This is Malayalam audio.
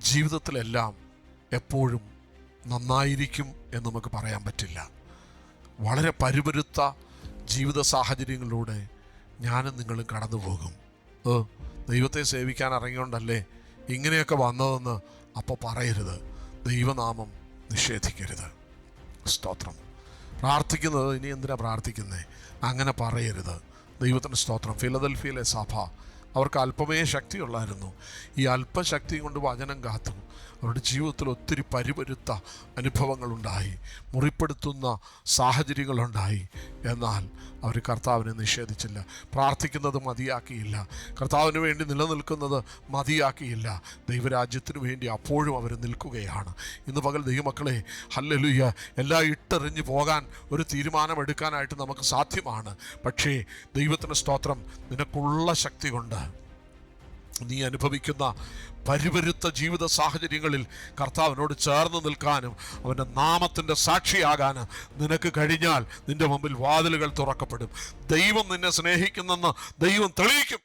ജീവിതത്തിലെല്ലാം എപ്പോഴും നന്നായിരിക്കും എന്ന് നമുക്ക് പറയാൻ പറ്റില്ല. വളരെ പരുപരുത്ത ജീവിത സാഹചര്യങ്ങളിലൂടെ ഞാനും നിങ്ങളും കടന്നു പോകും. ദൈവത്തെ സേവിക്കാൻ ഇറങ്ങിയോണ്ടല്ലേ ഇങ്ങനെയൊക്കെ വന്നതെന്ന് അപ്പോൾ പറയരുത്. ദൈവനാമം നിഷേധിക്കരുത്. സ്തോത്രം. പ്രാർത്ഥിക്കുന്നത് ഇനി എന്തിനാ പ്രാർത്ഥിക്കുന്നത്? അങ്ങനെ പറയരുത്. ദൈവത്തിന് സ്തോത്രം. ഫിലദൽഫിയയിലെ സഭ, അവർക്ക് അല്പമേ ശക്തിയുള്ളായിരുന്നു. ഈ അല്പശക്തി കൊണ്ട് വചനം കാത്തു. അവരുടെ ജീവിതത്തിൽ ഒത്തിരി പരുപരുത്ത അനുഭവങ്ങളുണ്ടായി, മുറിപ്പെടുത്തുന്ന സാഹചര്യങ്ങളുണ്ടായി. എന്നാൽ അവർ കർത്താവിനെ നിഷേധിച്ചില്ല. പ്രാർത്ഥിക്കുന്നത് മതിയാക്കിയില്ല. കർത്താവിന് വേണ്ടി നിലനിൽക്കുന്നത് മതിയാക്കിയില്ല. ദൈവരാജ്യത്തിന് വേണ്ടി അപ്പോഴും അവർ നിൽക്കുകയാണ്. ഇന്ന് പകൽ ദൈവമക്കളെ, ഹല്ലേലൂയ, എല്ലാം ഇട്ടെറിഞ്ഞു പോകാൻ ഒരു തീരുമാനമെടുക്കാനായിട്ട് നമുക്ക് സാധ്യമാണ്. പക്ഷേ ദൈവത്തിന് സ്തോത്രം, നിനക്കുള്ള ശക്തി കൊണ്ട് നീ അനുഭവിക്കുന്ന പരുപരുത്ത ജീവിത സാഹചര്യങ്ങളിൽ കർത്താവിനോട് ചേർന്ന് നിൽക്കാനും അവൻ്റെ നാമത്തിൻ്റെ സാക്ഷിയാകാനും നിനക്ക് കഴിഞ്ഞാൽ നിൻ്റെ മുമ്പിൽ വാതിലുകൾ തുറക്കപ്പെടും. ദൈവം നിന്നെ സ്നേഹിക്കുന്നെന്ന് ദൈവം തെളിയിക്കും.